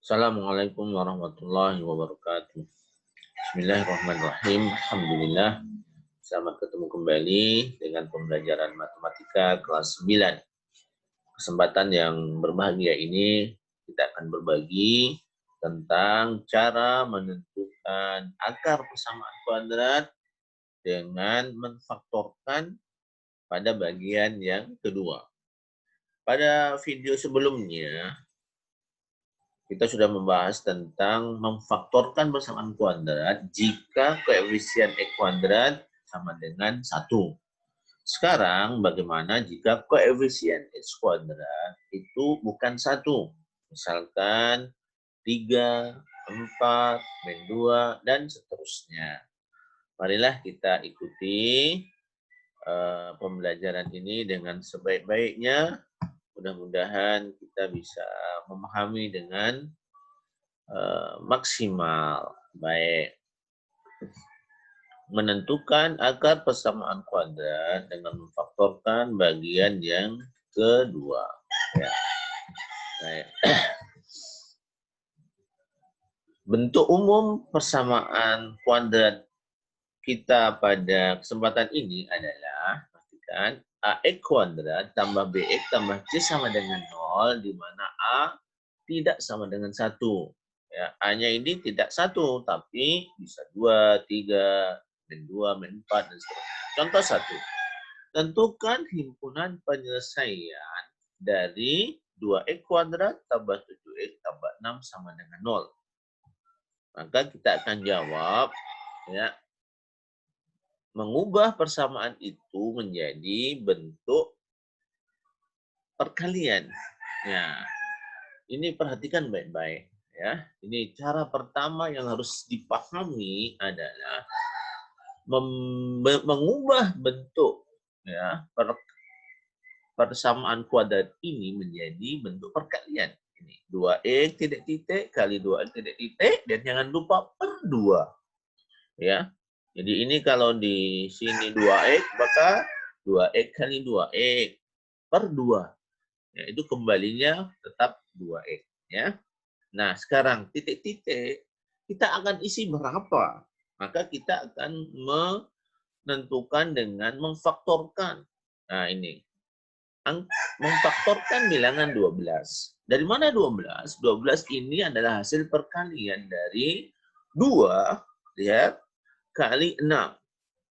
Assalamualaikum warahmatullahi wabarakatuh. Bismillahirrahmanirrahim. Alhamdulillah. Selamat ketemu kembali dengan pembelajaran matematika kelas 9. Kesempatan yang berbahagia ini kita akan berbagi tentang cara menentukan akar persamaan kuadrat dengan memfaktorkan pada bagian yang kedua. Pada video sebelumnya, kita sudah membahas tentang memfaktorkan persamaan kuadrat jika koefisien X kuadrat sama dengan 1. Sekarang bagaimana jika koefisien X kuadrat itu bukan 1? Misalkan 3, 4, min 2, dan seterusnya. Marilah kita ikuti pembelajaran ini dengan sebaik-baiknya. Mudah-mudahan kita bisa memahami dengan maksimal. Baik. Menentukan akar persamaan kuadrat dengan memfaktorkan bagian yang kedua. Ya. Baik. Bentuk umum persamaan kuadrat kita pada kesempatan ini adalah, pastikan, AX kuadrat tambah BX tambah C sama dengan 0, di mana A tidak sama dengan 1. Ya, A-nya ini tidak 1, tapi bisa 2, 3, min 2, min 4, dan seterusnya. Contoh 1. Tentukan himpunan penyelesaian dari 2x kuadrat tambah 7x tambah 6 sama dengan 0. Maka kita akan jawab, ya, mengubah persamaan itu menjadi bentuk perkalian. Ya, ini perhatikan baik-baik. Ya, ini cara pertama yang harus dipahami adalah mengubah bentuk, ya, persamaan kuadrat ini menjadi bentuk perkalian. Ini 2x titik-titik kali 2x titik-titik, dan jangan lupa per 2. Ya. Jadi ini kalau di sini 2x, maka 2x kali 2x per 2. Ya, itu kembalinya tetap 2x. Ya. Nah, sekarang titik-titik kita akan isi berapa? Maka kita akan menentukan dengan memfaktorkan. Nah, ini. Memfaktorkan bilangan 12. Dari mana 12? 12 ini adalah hasil perkalian dari 2, lihat, kali 6.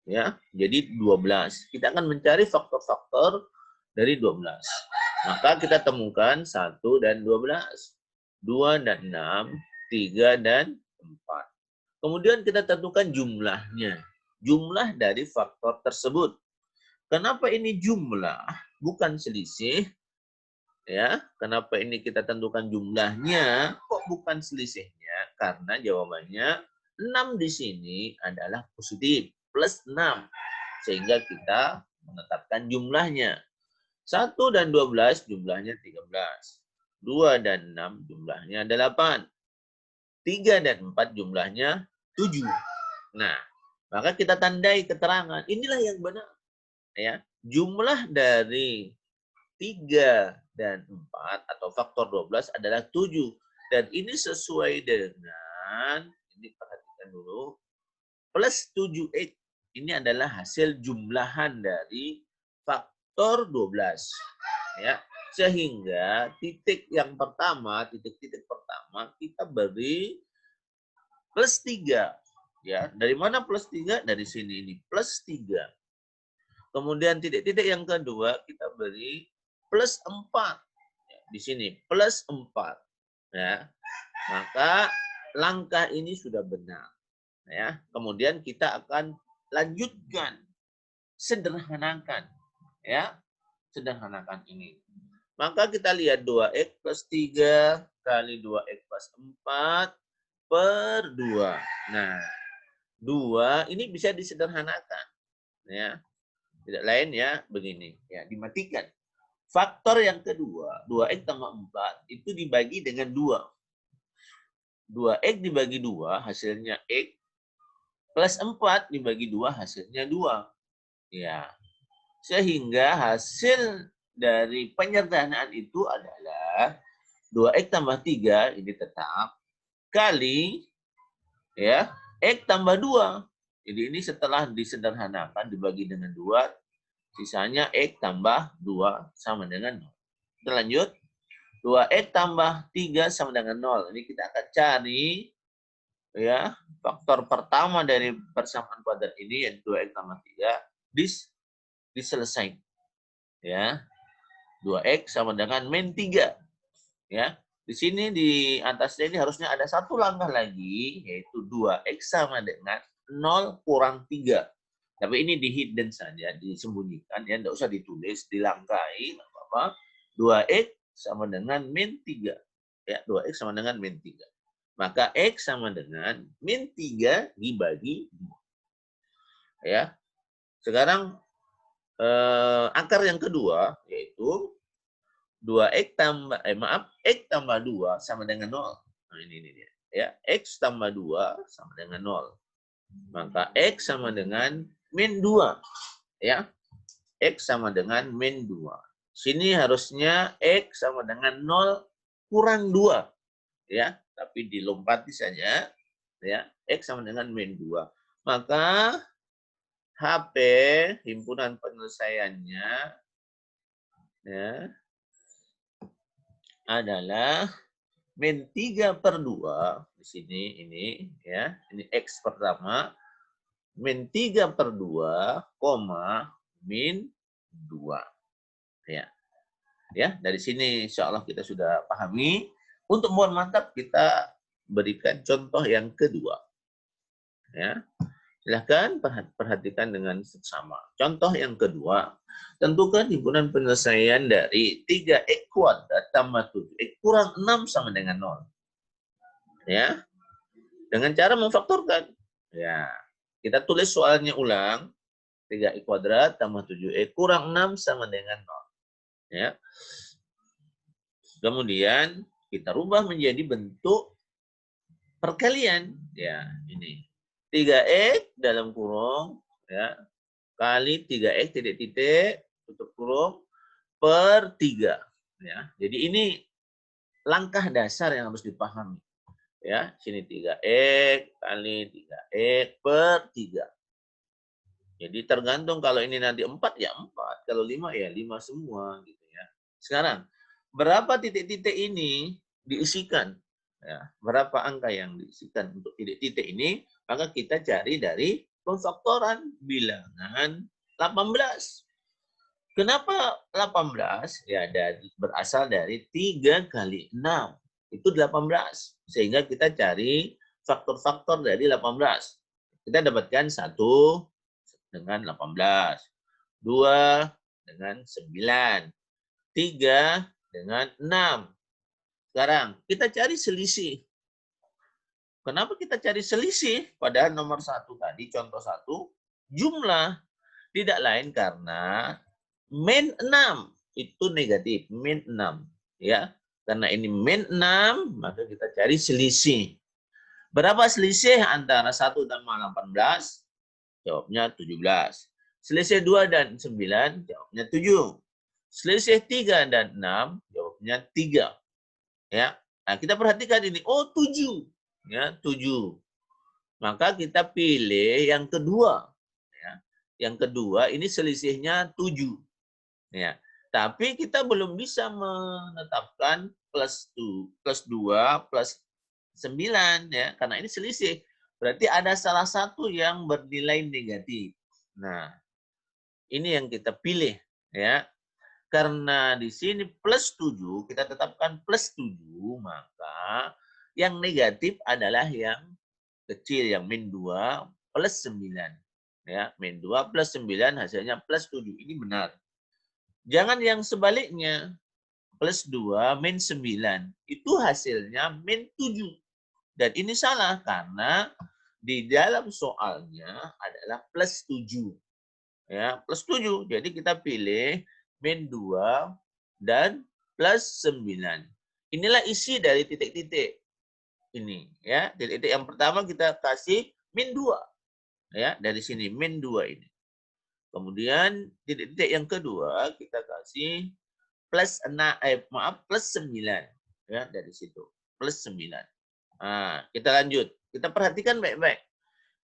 Ya, jadi 12. Kita akan mencari faktor-faktor dari 12. Maka kita temukan 1 dan 12. 2 dan 6, 3 dan 4. Kemudian kita tentukan jumlahnya. Jumlah dari faktor tersebut. Kenapa ini jumlah, bukan selisih? Ya, kenapa ini kita tentukan jumlahnya, kok bukan selisihnya? Karena jawabannya 6 di sini adalah positif, plus 6. Sehingga kita menetapkan jumlahnya. 1 dan 12 jumlahnya 13. 2 dan 6 jumlahnya 8. 3 dan 4 jumlahnya 7. Nah, maka kita tandai keterangan. Inilah yang benar. Ya, jumlah dari 3 dan 4 atau faktor 12 adalah 7. Dan ini sesuai dengan, ini perhatikan dulu, plus 7x. Ini adalah hasil jumlahan dari faktor 12. Ya, sehingga titik yang pertama, titik-titik pertama kita beri plus 3. Ya, dari mana plus 3? Dari sini ini plus 3. Kemudian titik-titik yang kedua kita beri plus 4. Ya, di sini plus 4. Ya. Maka langkah ini sudah benar. Ya. Kemudian kita akan lanjutkan, sederhanakan. Ya. Sederhanakan ini. Maka kita lihat 2x plus 3 kali 2x plus 4 per 2. Nah, 2 ini bisa disederhanakan. Ya. Tidak lain ya, begini. Ya, dimatikan. Faktor yang kedua, 2x tambah 4, itu dibagi dengan 2. 2x dibagi 2, hasilnya x. Plus 4 dibagi 2, hasilnya 2. Ya. Sehingga hasil dari penyederhanaan itu adalah 2X tambah 3 ini tetap kali ya X tambah 2. Jadi ini setelah disederhanakan dibagi dengan 2, sisanya X tambah 2 sama dengan 0. Kita lanjut. 2X tambah 3 sama dengan 0. Ini kita akan cari ya faktor pertama dari persamaan kuadrat ini, yaitu 2X tambah 3, diselesaikan. Ya. 2X sama dengan min 3. Ya. Di sini di atasnya ini harusnya ada satu langkah lagi, yaitu 2X sama dengan 0 kurang 3. Tapi ini di hidden saja, disembunyikan, ya, tidak usah ditulis, dilangkahi, nggak apa-apa. 2X sama dengan min 3. Ya, 2X sama dengan min 3. Maka X sama dengan min 3 dibagi 2. Ya. Sekarang akar yang kedua, yaitu 2X tambah, X tambah 2 sama dengan 0. Nah, ini dia. Ya, X tambah 2 sama dengan 0. Maka X sama dengan min 2. Ya, X sama dengan min 2. Sini harusnya X sama dengan 0 kurang 2. Ya, tapi dilompati saja. Ya, X sama dengan min 2. Maka HP, himpunan penyelesaiannya, ya, adalah min 3/2 di sini ini ya, ini X pertama, min 3/2, min 2. Ya. Ya, dari sini insya Allah kita sudah pahami. Untuk muat mantap kita berikan contoh yang kedua. Ya. Silahkan perhatikan dengan seksama. Contoh yang kedua, tentukan himpunan penyelesaian dari 3X kuadrat tambah 7X kurang 6 sama dengan 0. Ya, dengan cara memfaktorkan. Ya, kita tulis soalnya ulang. 3X kuadrat tambah 7X kurang 6 sama dengan 0. Ya. Kemudian kita rubah menjadi bentuk perkalian. Ya, ini. 3X dalam kurung ya kali 3X titik-titik tutup kurung per 3. Ya. Jadi ini langkah dasar yang harus dipahami. Ya, sini 3X kali 3X per 3. Jadi tergantung kalau ini nanti 4 ya 4, kalau 5 ya 5 semua gitu ya. Sekarang berapa titik-titik ini diisikan? Ya, berapa angka yang diisikan untuk titik-titik ini? Maka kita cari dari pemfaktoran bilangan 18. Kenapa 18? Ya, berasal dari 3 kali 6. Itu 18. Sehingga kita cari faktor-faktor dari 18. Kita dapatkan 1 dengan 18. 2 dengan 9. 3 dengan 6. Sekarang kita cari selisih. Kenapa kita cari selisih? Padahal nomor 1 tadi, contoh 1, jumlah. Tidak lain karena min 6 itu negatif, min 6. Ya, karena ini min 6, maka kita cari selisih. Berapa selisih antara 1 tambah 18? Jawabnya 17. Selisih 2 dan 9, jawabnya 7. Selisih 3 dan 6, jawabnya 3. Ya. Nah, kita perhatikan ini. Oh, 7. Ya, 7. Maka kita pilih yang kedua. Ya. Yang kedua ini selisihnya 7. Ya. Tapi kita belum bisa menetapkan plus 2 plus 9 ya, karena ini selisih. Berarti ada salah satu yang bernilai negatif. Nah, ini yang kita pilih ya. Karena di sini plus 7, kita tetapkan plus 7, maka yang negatif adalah yang kecil, yang min 2 plus 9. Ya, min 2 plus 9 hasilnya plus 7. Ini benar. Jangan yang sebaliknya. Plus 2 min 9. Itu hasilnya min 7. Dan ini salah karena di dalam soalnya adalah plus 7. Ya, plus 7. Jadi kita pilih min 2 dan plus 9. Inilah isi dari titik-titik ini ya. Titik-titik yang pertama kita kasih min 2. Ya, dari sini min 2 ini. Kemudian titik-titik yang kedua kita kasih plus 9. Ya, dari situ. Plus 9. Nah, kita lanjut. Kita perhatikan baik-baik.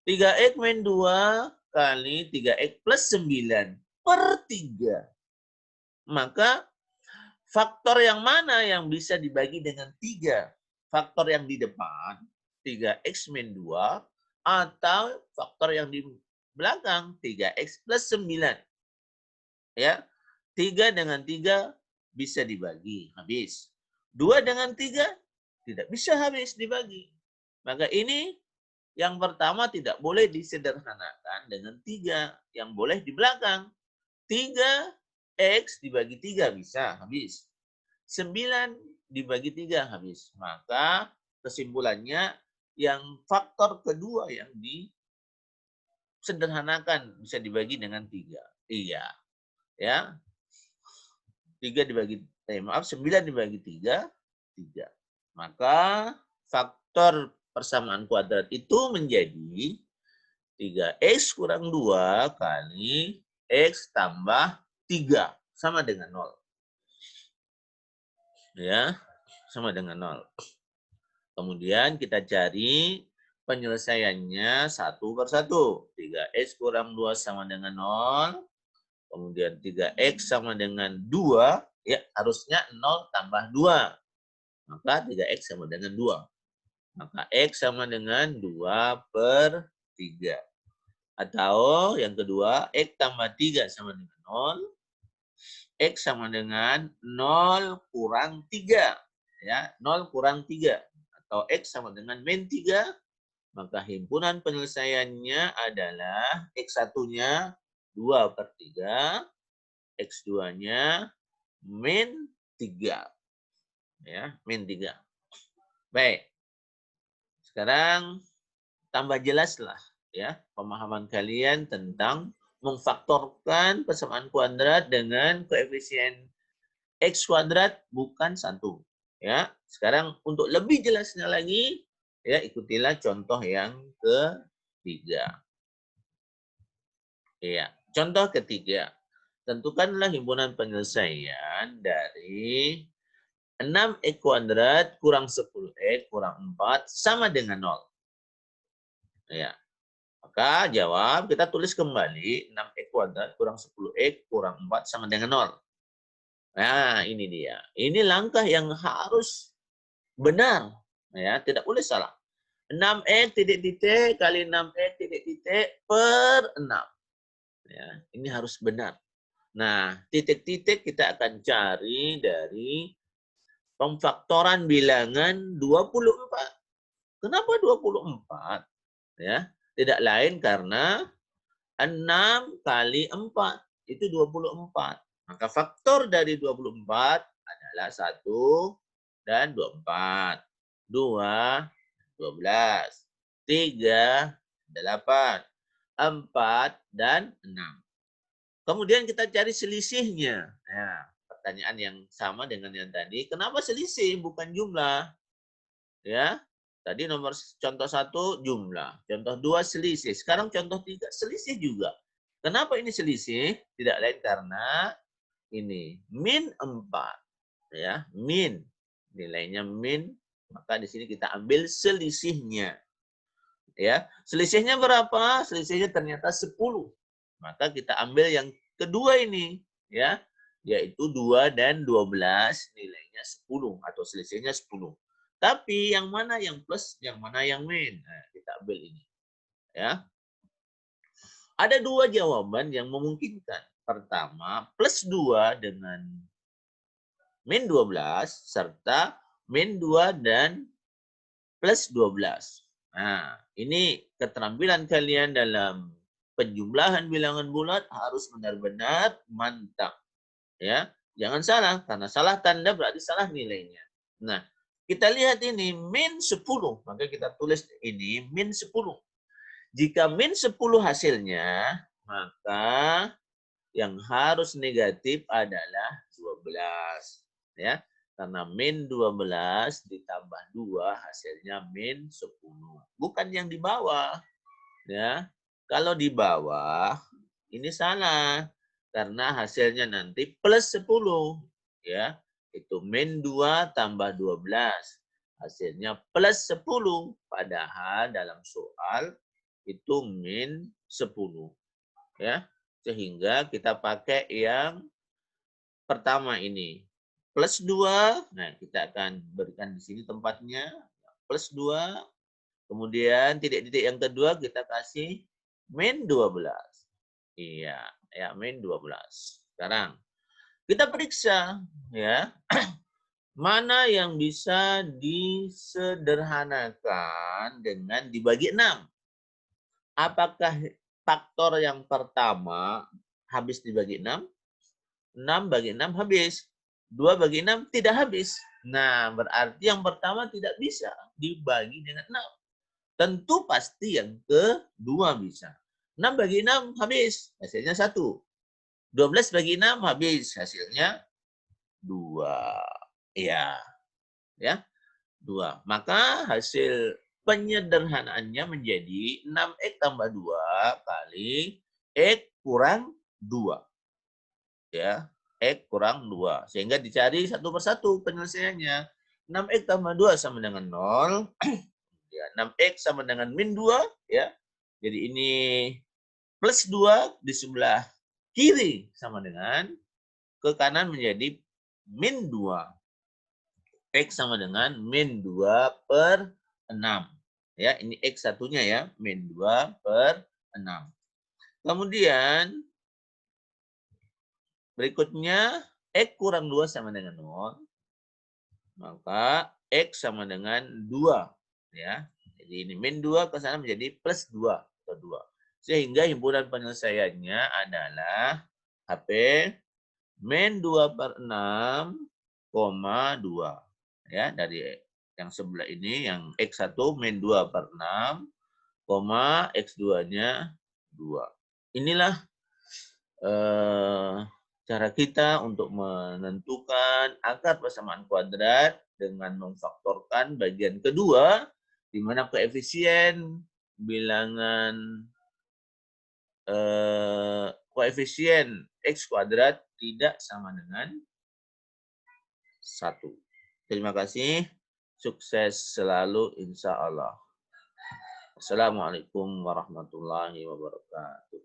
3X min 2 kali 3X plus 9 per 3. Maka faktor yang mana yang bisa dibagi dengan 3? Faktor yang di depan, 3X min 2, atau faktor yang di belakang, 3X plus 9. Ya, 3 dengan 3 bisa dibagi, habis. 2 dengan 3 tidak bisa habis dibagi. Maka ini yang pertama tidak boleh disederhanakan dengan 3. Yang boleh di belakang. 3X dibagi 3 bisa, habis. 9 dibagi 3 habis. Maka kesimpulannya yang faktor kedua yang disederhanakan bisa dibagi dengan 3. Iya. Ya. 3 dibagi, maaf, 9 dibagi 3, 3. Maka faktor persamaan kuadrat itu menjadi 3X kurang 2 kali X tambah 3. Sama dengan 0. Ya, sama dengan 0. Kemudian kita cari penyelesaiannya satu per satu. 3X kurang 2 sama dengan 0. Kemudian 3X sama dengan 2. Ya, harusnya 0 tambah 2. Maka 3X sama dengan 2. Maka X sama dengan 2 per 3. Atau yang kedua, X tambah 3 sama dengan 0. X sama dengan 0 kurang 3. Ya, 0 kurang 3. Atau X sama dengan min 3. Maka himpunan penyelesaiannya adalah X1-nya 2 per 3. X2-nya min 3. Ya, min 3. Baik. Sekarang tambah jelaslah ya pemahaman kalian tentang memfaktorkan persamaan kuadrat dengan koefisien X kuadrat bukan 1. Ya, sekarang untuk lebih jelasnya lagi, ya ikutilah contoh yang ketiga. Ya, contoh ketiga. Tentukanlah himpunan penyelesaian dari 6X kuadrat kurang 10X kurang 4 sama dengan 0. Ya. Maka jawab, kita tulis kembali 6X kuadrat kurang 10X kurang 4 sama dengan 0. Nah, ini dia. Ini langkah yang harus benar. Ya, tidak boleh salah. 6X titik-titik kali 6X titik-titik per 6. Ya, ini harus benar. Nah, titik-titik kita akan cari dari pemfaktoran bilangan 24. Kenapa 24? Ya, tidak lain karena 6 kali 4 itu 24. Maka faktor dari 24 adalah 1 dan 24. 2, 12. 3, 8. 4 dan 6. Kemudian kita cari selisihnya. Nah, pertanyaan yang sama dengan yang tadi. Kenapa selisih bukan jumlah? Ya, tadi nomor contoh 1 jumlah, contoh 2 selisih. Sekarang contoh 3 selisih juga. Kenapa ini selisih? Tidak lain karena ini min 4. Ya, min. Nilainya min, maka di sini kita ambil selisihnya. Ya, selisihnya berapa? Selisihnya ternyata 10. Maka kita ambil yang kedua ini, ya, yaitu 2 dan 12 nilainya 10 atau selisihnya 10. Tapi yang mana yang plus, yang mana yang min? Nah, kita ambil ini. Ya. Ada dua jawaban yang memungkinkan. Pertama, plus 2 dengan min 12 serta min 2 dan plus 12. Nah, ini keterampilan kalian dalam penjumlahan bilangan bulat harus benar-benar mantap. Ya, jangan salah, karena salah tanda berarti salah nilainya. Nah, kita lihat ini min 10, maka kita tulis ini min 10. Jika min 10 hasilnya, maka yang harus negatif adalah 12. Ya, karena min 12 ditambah 2 hasilnya min 10. Bukan yang di bawah. Ya, kalau di bawah ini salah. Karena hasilnya nanti plus 10. Ya, Itu min 2 tambah 12. Hasilnya plus 10. Padahal dalam soal itu min 10. Ya. Sehingga kita pakai yang pertama ini. Plus 2. Nah, kita akan berikan di sini tempatnya. Plus 2. Kemudian titik-titik yang kedua kita kasih min 12. Iya, ya min 12. Sekarang kita periksa ya, mana yang bisa disederhanakan dengan dibagi 6. Apakah faktor yang pertama habis dibagi 6? 6 bagi 6 habis. 2 bagi 6 tidak habis. Nah, berarti yang pertama tidak bisa dibagi dengan 6. Tentu pasti yang kedua bisa. 6 bagi 6 habis, hasilnya 1. 12 bagi 6 habis, hasilnya 2. Iya, ya. 2. Maka hasil penyederhanaannya menjadi 6x tambah 2 kali x kurang 2. Ya, x kurang 2. Sehingga dicari satu persatu penyelesaiannya. 6x tambah 2 sama dengan 0. Ya, 6x sama dengan min 2. Ya. Jadi ini plus 2 di sebelah kiri sama dengan ke kanan menjadi min 2. X sama dengan min 2 per 6. Ya, ini X satunya ya, min 2 per 6. Kemudian berikutnya X kurang 2 sama dengan 0. Maka X sama dengan 2. Ya. Jadi ini min 2 ke sana menjadi plus 2 atau 2. Sehingga himpunan penyelesaiannya adalah HP min 2 per 6, 2. Ya, dari yang sebelah ini, yang X1 min 2 per 6, X2-nya 2. Inilah cara kita untuk menentukan akar persamaan kuadrat dengan memfaktorkan bagian kedua, di mana koefisien bilangan koefisien X kuadrat tidak sama dengan 1. Terima kasih. Sukses selalu insya Allah. Assalamualaikum warahmatullahi wabarakatuh.